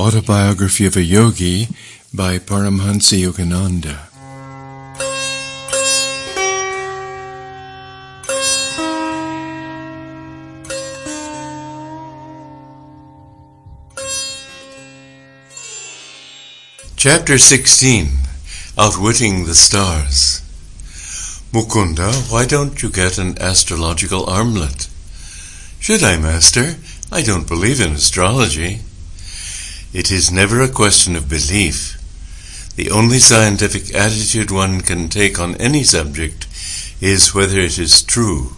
Autobiography of a Yogi by Paramhansa Yogananda. Chapter 16. Outwitting the Stars. Mukunda, why don't you get an astrological armlet? Should I, Master? I don't believe in astrology. It is never a question of belief. The only scientific attitude one can take on any subject is whether it is true.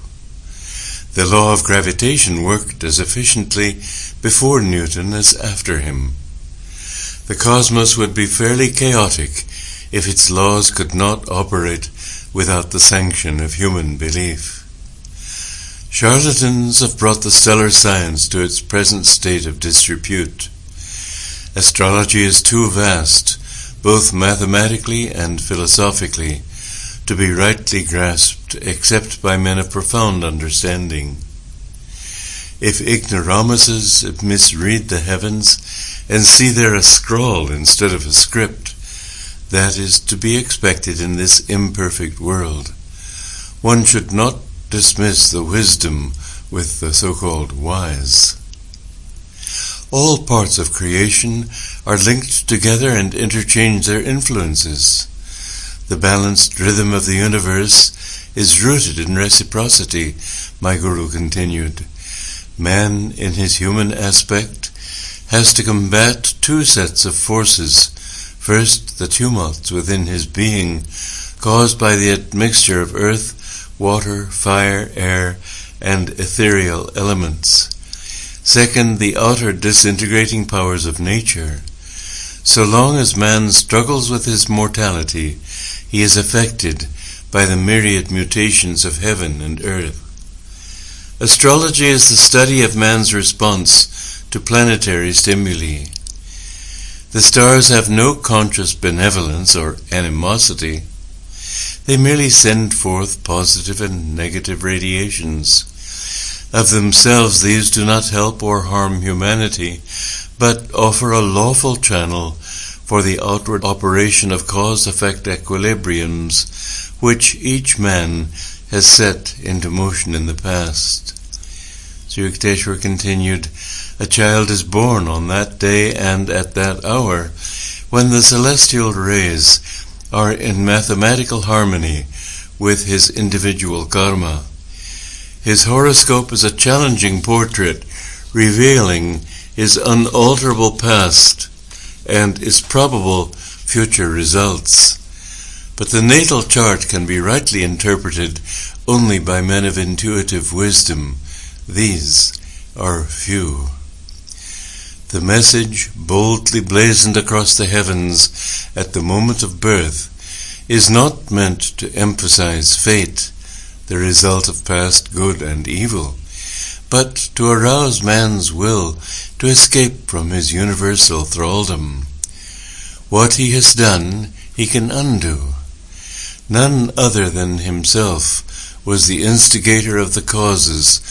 The law of gravitation worked as efficiently before Newton as after him. The cosmos would be fairly chaotic if its laws could not operate without the sanction of human belief. Charlatans have brought the stellar science to its present state of disrepute. Astrology is too vast, both mathematically and philosophically, to be rightly grasped except by men of profound understanding. If ignoramuses misread the heavens and see there a scrawl instead of a script, that is to be expected in this imperfect world. One should not dismiss the wisdom with the so-called wise. All parts of creation are linked together and interchange their influences. The balanced rhythm of the universe is rooted in reciprocity, my Guru continued. Man, in his human aspect, has to combat two sets of forces. First, the tumults within his being, caused by the admixture of earth, water, fire, air, and ethereal elements. Second, the outer disintegrating powers of nature. So long as man struggles with his mortality, he is affected by the myriad mutations of heaven and earth. Astrology is the study of man's response to planetary stimuli. The stars have no conscious benevolence or animosity. They merely send forth positive and negative radiations. Of themselves, these do not help or harm humanity, but offer a lawful channel for the outward operation of cause-effect equilibriums, which each man has set into motion in the past. Sri Yukteswar continued, a child is born on that day and at that hour, when the celestial rays are in mathematical harmony with his individual karma. His horoscope is a challenging portrait, revealing his unalterable past and his probable future results. But the natal chart can be rightly interpreted only by men of intuitive wisdom. These are few. The message, boldly blazoned across the heavens at the moment of birth, is not meant to emphasize fate, the result of past good and evil, but to arouse man's will to escape from his universal thraldom. What he has done, he can undo. None other than himself was the instigator of the causes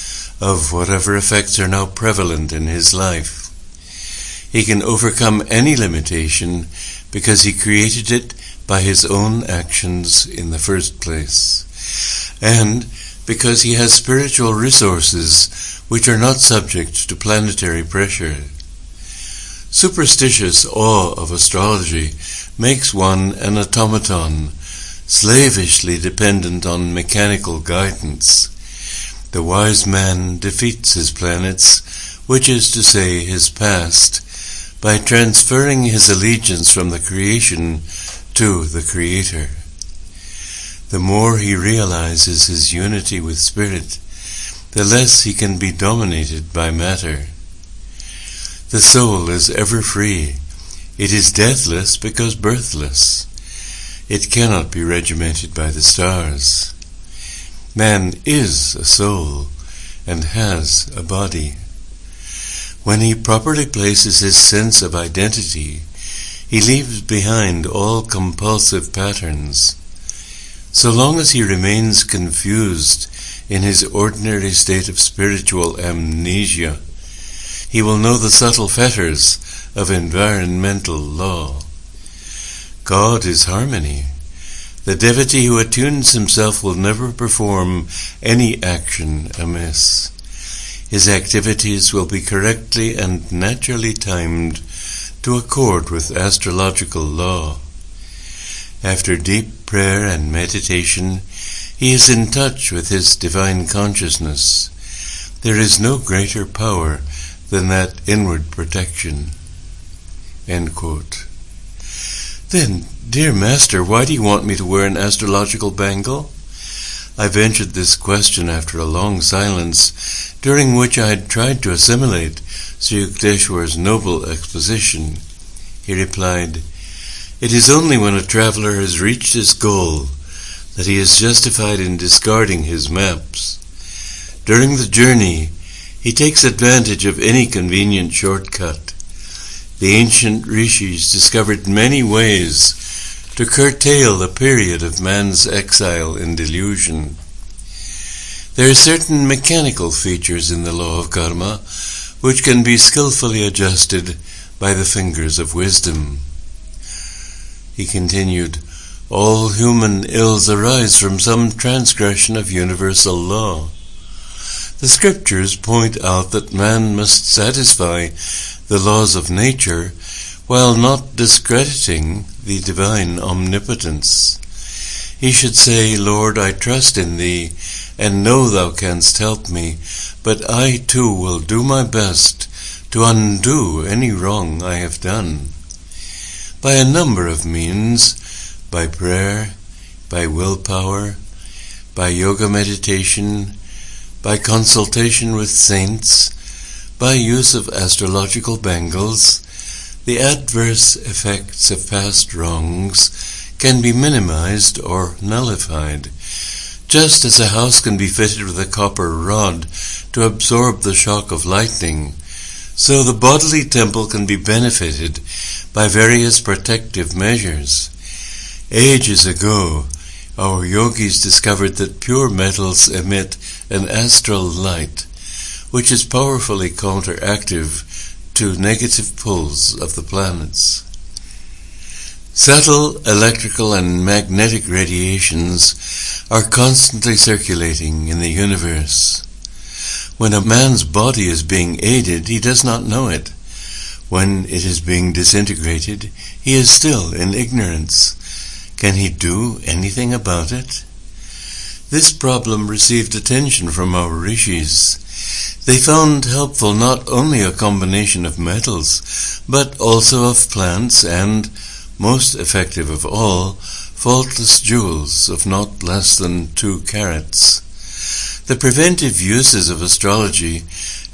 of whatever effects are now prevalent in his life. He can overcome any limitation because he created it by his own actions in the first place, and because he has spiritual resources which are not subject to planetary pressure. Superstitious awe of astrology makes one an automaton, slavishly dependent on mechanical guidance. The wise man defeats his planets, which is to say his past, by transferring his allegiance from the creation to the Creator. The more he realizes his unity with Spirit, the less he can be dominated by matter. The soul is ever free. It is deathless because birthless. It cannot be regimented by the stars. Man is a soul and has a body. When he properly places his sense of identity, he leaves behind all compulsive patterns. So long as he remains confused in his ordinary state of spiritual amnesia, he will know the subtle fetters of environmental law. God is harmony. The devotee who attunes himself will never perform any action amiss. His activities will be correctly and naturally timed to accord with astrological law. After deep prayer and meditation, he is in touch with his divine consciousness. There is no greater power than that inward protection." End quote. "Then, dear Master, why do you want me to wear an astrological bangle?" I ventured this question after a long silence, during which I had tried to assimilate Sri Yukteswar's noble exposition. He replied, "It is only when a traveler has reached his goal that he is justified in discarding his maps. During the journey, he takes advantage of any convenient shortcut. The ancient rishis discovered many ways to curtail the period of man's exile and delusion. There are certain mechanical features in the law of karma which can be skillfully adjusted by the fingers of wisdom." He continued, "All human ills arise from some transgression of universal law. The scriptures point out that man must satisfy the laws of nature while not discrediting the divine omnipotence. He should say, 'Lord, I trust in thee and know thou canst help me, but I too will do my best to undo any wrong I have done.' By a number of means, by prayer, by willpower, by yoga meditation, by consultation with saints, by use of astrological bangles, the adverse effects of past wrongs can be minimized or nullified. Just as a house can be fitted with a copper rod to absorb the shock of lightning, so the bodily temple can be benefited by various protective measures. Ages ago, our yogis discovered that pure metals emit an astral light, which is powerfully counteractive to negative pulls of the planets. Subtle electrical and magnetic radiations are constantly circulating in the universe. When a man's body is being aided, he does not know it. When it is being disintegrated, he is still in ignorance. Can he do anything about it? This problem received attention from our rishis. They found helpful not only a combination of metals, but also of plants and, most effective of all, faultless jewels of not less than 2 carats. The preventive uses of astrology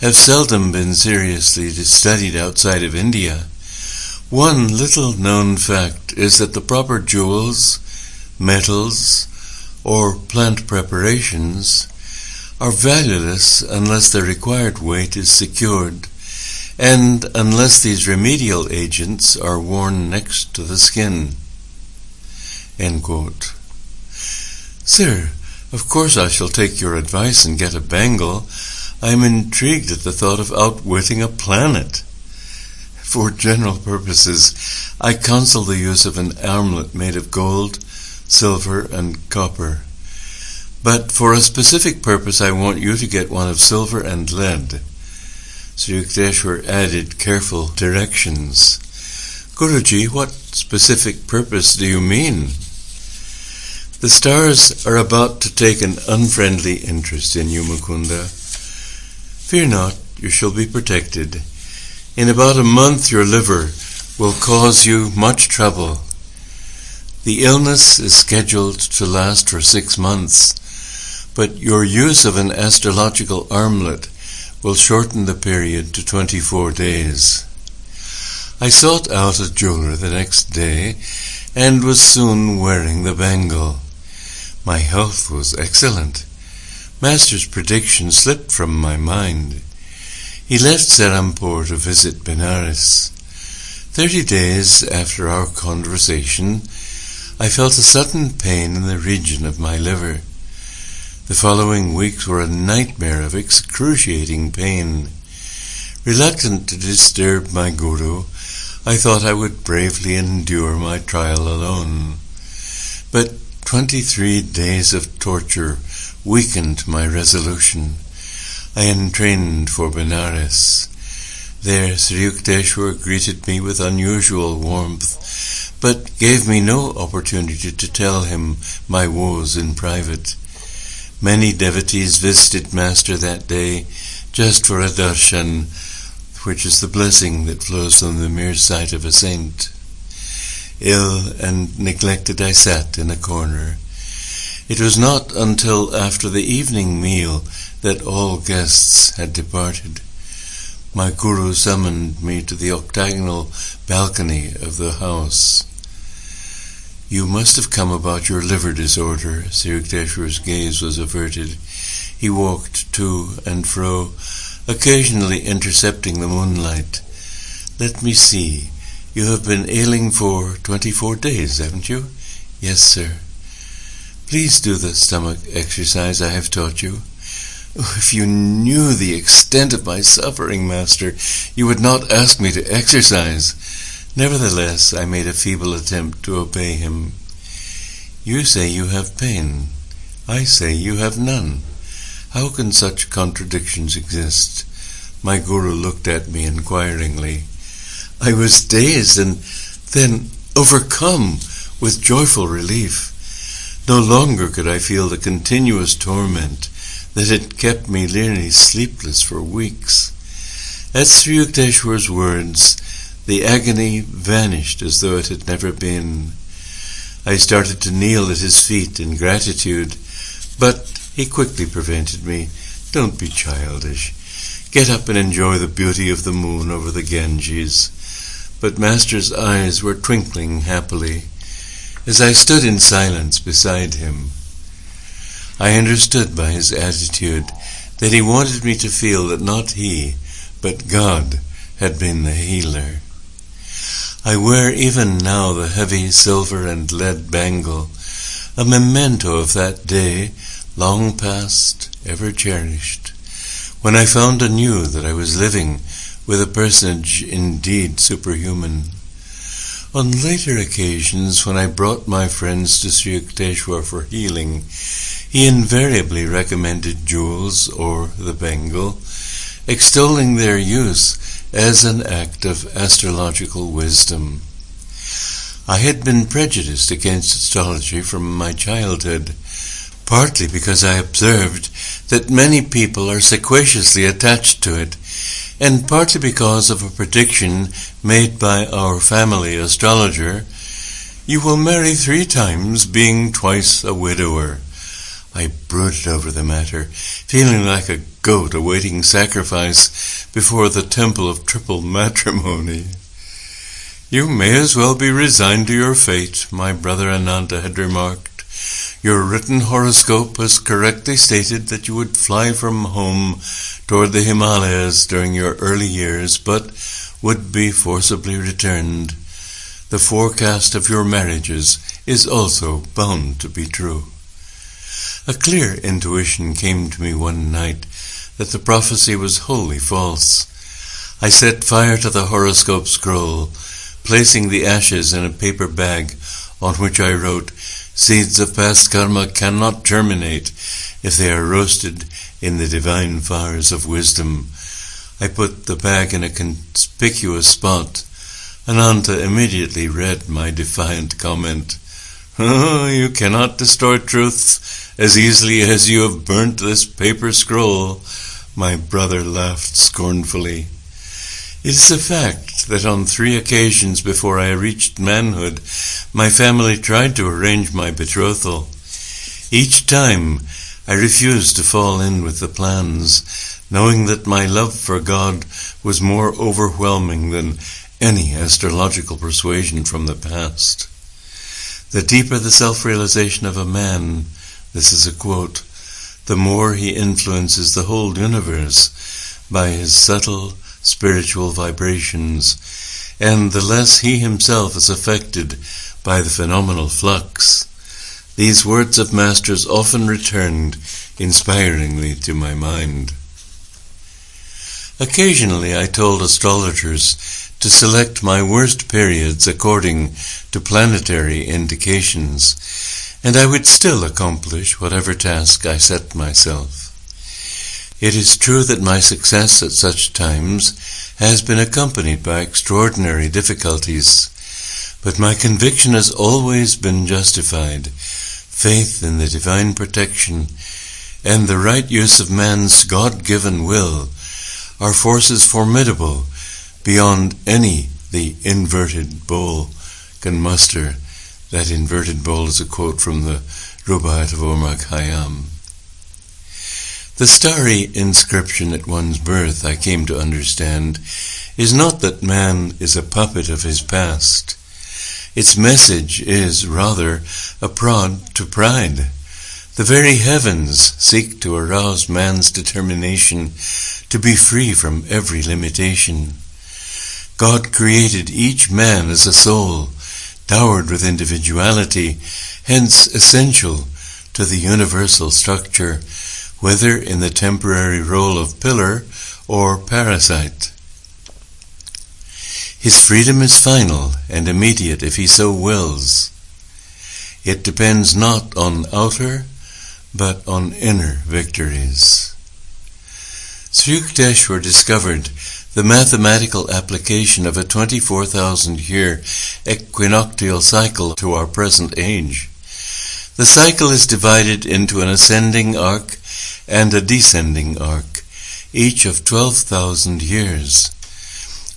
have seldom been seriously studied outside of India. One little-known fact is that the proper jewels, metals, or plant preparations are valueless unless the required weight is secured, and unless these remedial agents are worn next to the skin." End quote. "Sir, of course I shall take your advice and get a bangle. I am intrigued at the thought of outwitting a planet. For general purposes, I counsel the use of an armlet made of gold, silver, and copper. But for a specific purpose, I want you to get one of silver and lead." Sri Yukteswar added careful directions. "Guruji, what specific purpose do you mean?" "The stars are about to take an unfriendly interest in you, Mukunda. Fear not, you shall be protected. In about a month your liver will cause you much trouble. The illness is scheduled to last for 6 months, but your use of an astrological armlet will shorten the period to 24 days. I sought out a jeweler the next day and was soon wearing the bangle. My health was excellent. Master's prediction slipped from my mind. He left Serampore to visit Benares. 30 days after our conversation, I felt a sudden pain in the region of my liver. The following weeks were a nightmare of excruciating pain. Reluctant to disturb my guru, I thought I would bravely endure my trial alone. But 23 days of torture weakened my resolution. I entrained for Benares. There Sri Yukteswar greeted me with unusual warmth, but gave me no opportunity to tell him my woes in private. Many devotees visited Master that day just for a darshan, which is the blessing that flows from the mere sight of a saint. Ill and neglected I sat in a corner. It was not until after the evening meal that all guests had departed. My guru summoned me to the octagonal balcony of the house. "You must have come about your liver disorder." Sri Yukteswar's gaze was averted. He walked to and fro, occasionally intercepting the moonlight. "Let me see. You have been ailing for 24 days, haven't you?" "Yes, sir." "Please do the stomach exercise I have taught you." "Oh, if you knew the extent of my suffering, Master, you would not ask me to exercise." Nevertheless, I made a feeble attempt to obey him. "You say you have pain. I say you have none. How can such contradictions exist?" My guru looked at me inquiringly. I was dazed and then overcome with joyful relief. No longer could I feel the continuous torment that had kept me nearly sleepless for weeks. At Sri Yukteswar's words, the agony vanished as though it had never been. I started to kneel at his feet in gratitude, but he quickly prevented me. "Don't be childish. Get up and enjoy the beauty of the moon over the Ganges." But Master's eyes were twinkling happily as I stood in silence beside him. I understood by his attitude that he wanted me to feel that not he, but God, had been the healer. I wear even now the heavy silver and lead bangle, a memento of that day, long past, ever cherished, when I found anew that I was living with a personage indeed superhuman. On later occasions, when I brought my friends to Sri Yukteswar for healing, he invariably recommended jewels or the bangle, extolling their use as an act of astrological wisdom. I had been prejudiced against astrology from my childhood, partly because I observed that many people are sequaciously attached to it, and partly because of a prediction made by our family astrologer: "You will marry 3 times, being twice a widower." I brooded over the matter, feeling like a goat awaiting sacrifice before the temple of triple matrimony. "You may as well be resigned to your fate," my brother Ananda had remarked. "Your written horoscope has correctly stated that you would fly from home toward the Himalayas during your early years, but would be forcibly returned. The forecast of your marriages is also bound to be true." A clear intuition came to me one night that the prophecy was wholly false. I set fire to the horoscope scroll, placing the ashes in a paper bag on which I wrote, "Seeds of past karma cannot germinate if they are roasted in the divine fires of wisdom." I put the bag in a conspicuous spot. Ananta immediately read my defiant comment. "Oh, you cannot destroy truth as easily as you have burnt this paper scroll." My brother laughed scornfully. It is a fact that on 3 occasions before I reached manhood, my family tried to arrange my betrothal. Each time, I refused to fall in with the plans, knowing that my love for God was more overwhelming than any astrological persuasion from the past. The deeper the self-realization of a man, this is a quote, the more he influences the whole universe by his subtle spiritual vibrations, and the less he himself is affected by the phenomenal flux. These words of Masters often returned inspiringly to my mind. Occasionally I told astrologers to select my worst periods according to planetary indications, and I would still accomplish whatever task I set myself. It is true that my success at such times has been accompanied by extraordinary difficulties, but my conviction has always been justified. Faith in the divine protection and the right use of man's God-given will are forces formidable beyond any the inverted bowl can muster. That inverted bowl is a quote from the Rubaiyat of Omar Khayyam. The starry inscription at one's birth, I came to understand, is not that man is a puppet of his past. Its message is, rather, a prod to pride. The very heavens seek to arouse man's determination to be free from every limitation. God created each man as a soul, dowered with individuality, hence essential to the universal structure, whether in the temporary role of pillar or parasite. His freedom is final and immediate if he so wills. It depends not on outer, but on inner victories. Sri Yukteswar discovered the mathematical application of a 24,000-year equinoctial cycle to our present age. The cycle is divided into an ascending arc and a descending arc, each of 12,000 years.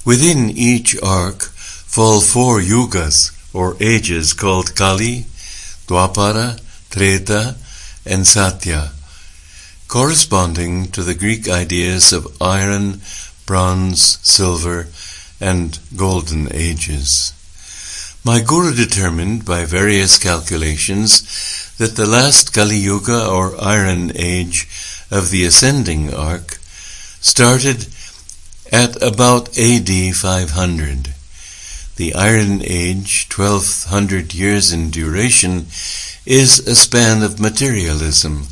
Within each arc fall 4 yugas, or ages, called Kali, Dwapara, Treta, and Satya, corresponding to the Greek ideas of iron, bronze, silver, and golden ages. My Guru determined by various calculations that the last Kali Yuga, or Iron Age, of the ascending arc started at about AD 500. The Iron Age, 1200 years in duration, is a span of materialism.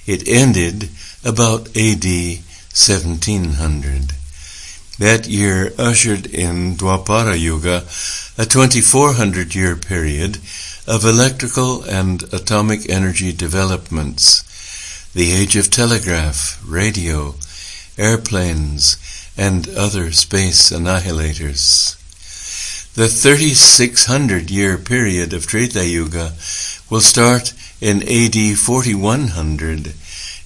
It ended about AD 1700. That year ushered in Dwapara Yuga, a 2400-year period of electrical and atomic energy developments, the age of telegraph, radio, airplanes, and other space annihilators. The 3600-year period of Treta Yuga will start in AD 4100.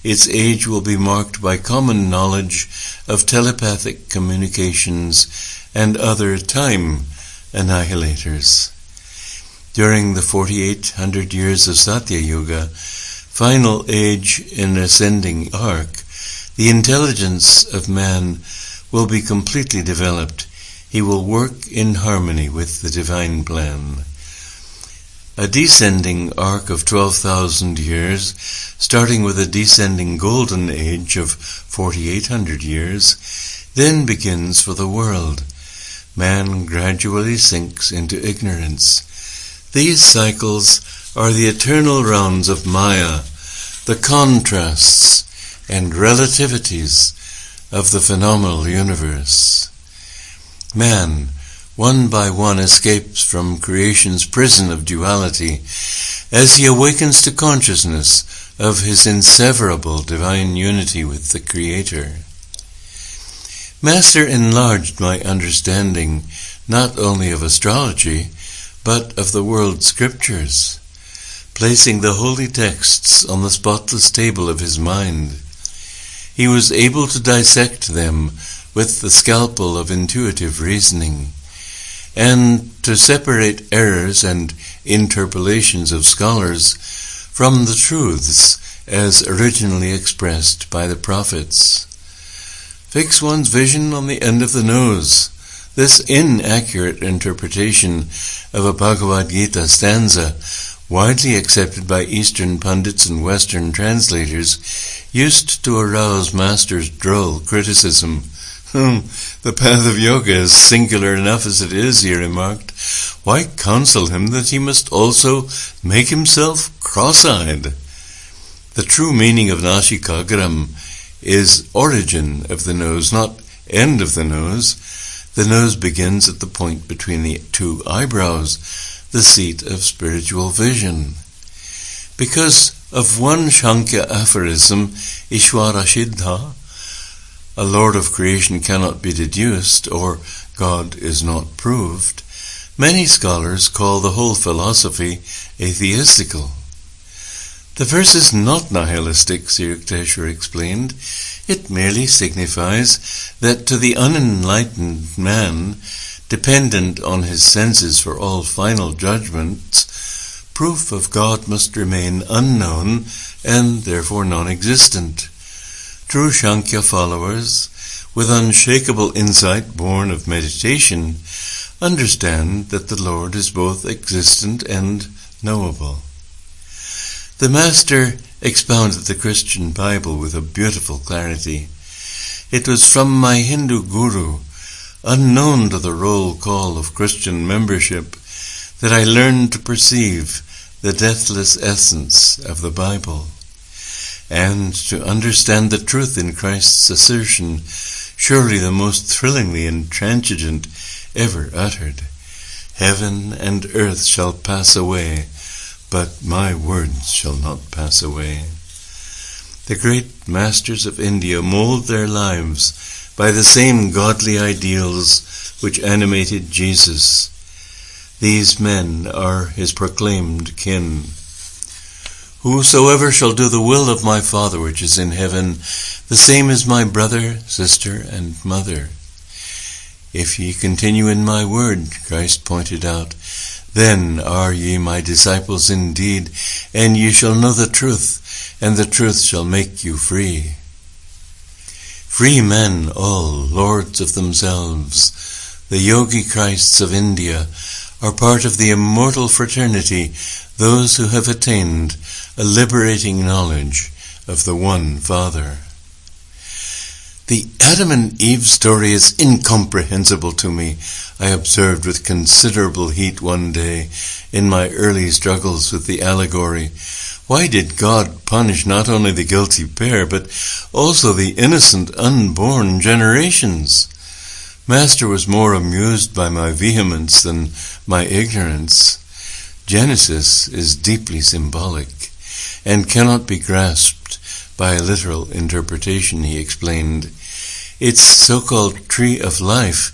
Its age will be marked by common knowledge of telepathic communications and other time annihilators. During the 4800 years of Satya Yuga, final age in ascending arc, the intelligence of man will be completely developed. He will work in harmony with the divine plan. A descending arc of 12,000 years, starting with a descending golden age of 4,800 years, then begins for the world. Man gradually sinks into ignorance. These cycles are the eternal rounds of Maya, the contrasts and relativities of the phenomenal universe. Man, one by one, escapes from creation's prison of duality as he awakens to consciousness of his inseverable divine unity with the Creator. Master enlarged my understanding not only of astrology, but of the world scriptures, placing the holy texts on the spotless table of his mind. He was able to dissect them with the scalpel of intuitive reasoning, and to separate errors and interpolations of scholars from the truths as originally expressed by the prophets. Fix one's vision on the end of the nose. This inaccurate interpretation of a Bhagavad Gita stanza, widely accepted by Eastern pundits and Western translators, used to arouse Master's droll criticism. The path of yoga is singular enough as it is, he remarked. Why counsel him that he must also make himself cross-eyed? The true meaning of Nashikagram is origin of the nose, not end of the nose begins at the point between the two eyebrows, the seat of spiritual vision. Because of one Shankya aphorism, Ishwara Siddha, a Lord of creation cannot be deduced, or God is not proved, many scholars call the whole philosophy atheistical. The verse is not nihilistic, Sri Yukteswar explained. It merely signifies that to the unenlightened man, dependent on his senses for all final judgments, proof of God must remain unknown and therefore non-existent. True Shankya followers, with unshakable insight born of meditation, understand that the Lord is both existent and knowable. The Master expounded the Christian Bible with a beautiful clarity. It was from my Hindu guru, unknown to the roll call of Christian membership, that I learned to perceive the deathless essence of the Bible, and to understand the truth in Christ's assertion, surely the most thrillingly intransigent ever uttered. Heaven and earth shall pass away, but my words shall not pass away. The great masters of India mold their lives by the same godly ideals which animated Jesus. These men are his proclaimed kin. Whosoever shall do the will of my Father which is in heaven, the same is my brother, sister, and mother. If ye continue in my word, Christ pointed out, then are ye my disciples indeed, and ye shall know the truth, and the truth shall make you free. Free men all, lords of themselves, the Yogi Christs of India, are part of the immortal fraternity, those who have attained a liberating knowledge of the one Father. The Adam and Eve story is incomprehensible to me, I observed with considerable heat one day in my early struggles with the allegory. Why did God punish not only the guilty pair, but also the innocent unborn generations? Master was more amused by my vehemence than my ignorance. Genesis is deeply symbolic and cannot be grasped by a literal interpretation, he explained. Its so-called tree of life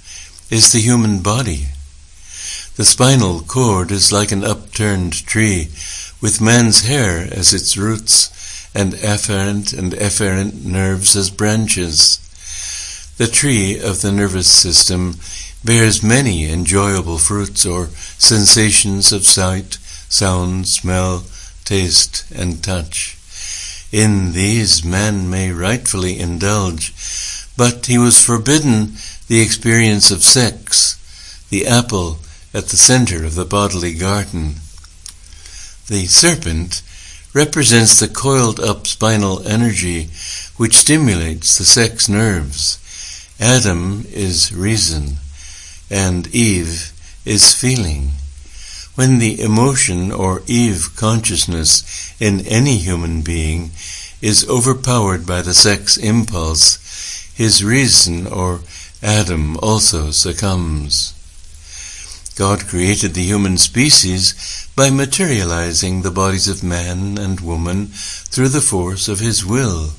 is the human body. The spinal cord is like an upturned tree, with man's hair as its roots and efferent nerves as branches. The tree of the nervous system bears many enjoyable fruits or sensations of sight, sound, smell, taste, and touch. In these man may rightfully indulge, but he was forbidden the experience of sex, the apple at the center of the bodily garden. The serpent represents the coiled-up spinal energy which stimulates the sex nerves. Adam is reason, and Eve is feeling. When the emotion or Eve consciousness in any human being is overpowered by the sex impulse, his reason or Adam also succumbs. God created the human species by materializing the bodies of man and woman through the force of his will.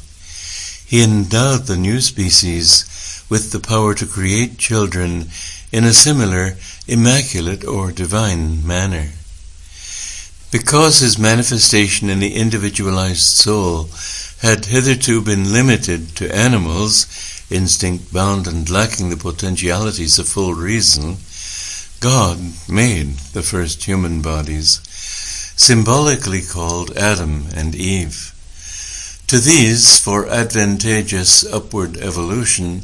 He endowed the new species with the power to create children in a similar immaculate or divine manner. Because his manifestation in the individualized soul had hitherto been limited to animals, instinct-bound and lacking the potentialities of full reason, God made the first human bodies, symbolically called Adam and Eve. To these, for advantageous upward evolution,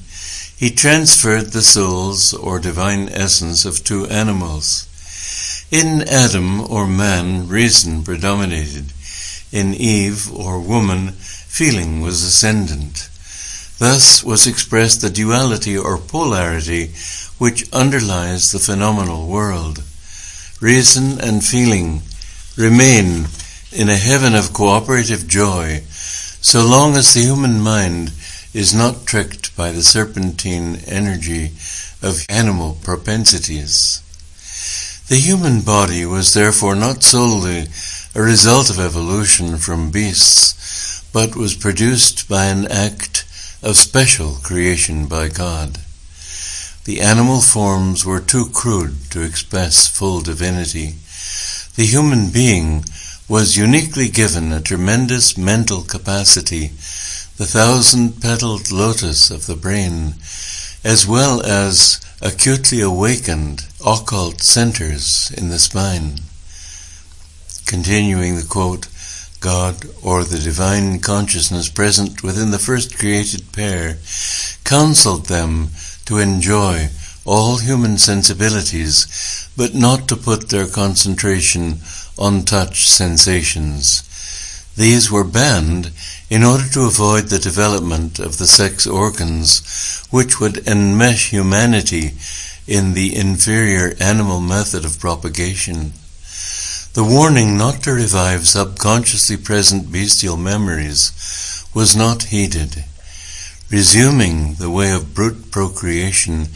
he transferred the souls or divine essence of two animals. In Adam or man, reason predominated. In Eve or woman, feeling was ascendant. Thus was expressed the duality or polarity which underlies the phenomenal world. Reason and feeling remain in a heaven of cooperative joy so long as the human mind is not tricked by the serpentine energy of animal propensities. The human body was therefore not solely a result of evolution from beasts, but was produced by an act of special creation by God. The animal forms were too crude to express full divinity. The human being was uniquely given a tremendous mental capacity, the 1,000-petaled lotus of the brain, as well as acutely awakened occult centers in the spine. Continuing the quote, God, or the divine consciousness present within the first created pair, counseled them to enjoy all human sensibilities, but not to put their concentration on touch sensations. These were banned in order to avoid the development of the sex organs, which would enmesh humanity in the inferior animal method of propagation. The warning not to revive subconsciously present bestial memories was not heeded. Resuming the way of brute procreation,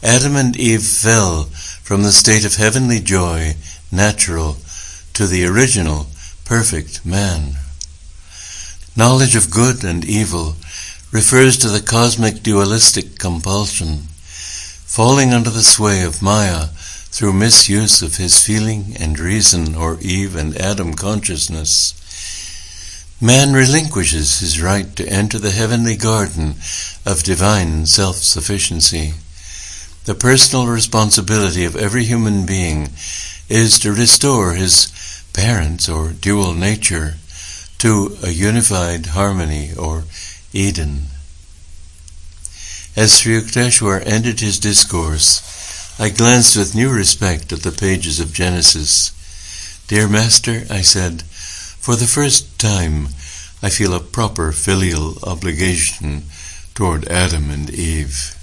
Adam and Eve fell from the state of heavenly joy, natural, to the original, perfect man. Knowledge of good and evil refers to the cosmic dualistic compulsion, falling under the sway of Maya through misuse of his feeling and reason or Eve and Adam consciousness. Man relinquishes his right to enter the heavenly garden of divine self-sufficiency. The personal responsibility of every human being is to restore his parents or dual nature to a unified harmony or Eden. As Sri Yukteswar ended his discourse, I glanced with new respect at the pages of Genesis. Dear Master, I said, for the first time I feel a proper filial obligation toward Adam and Eve.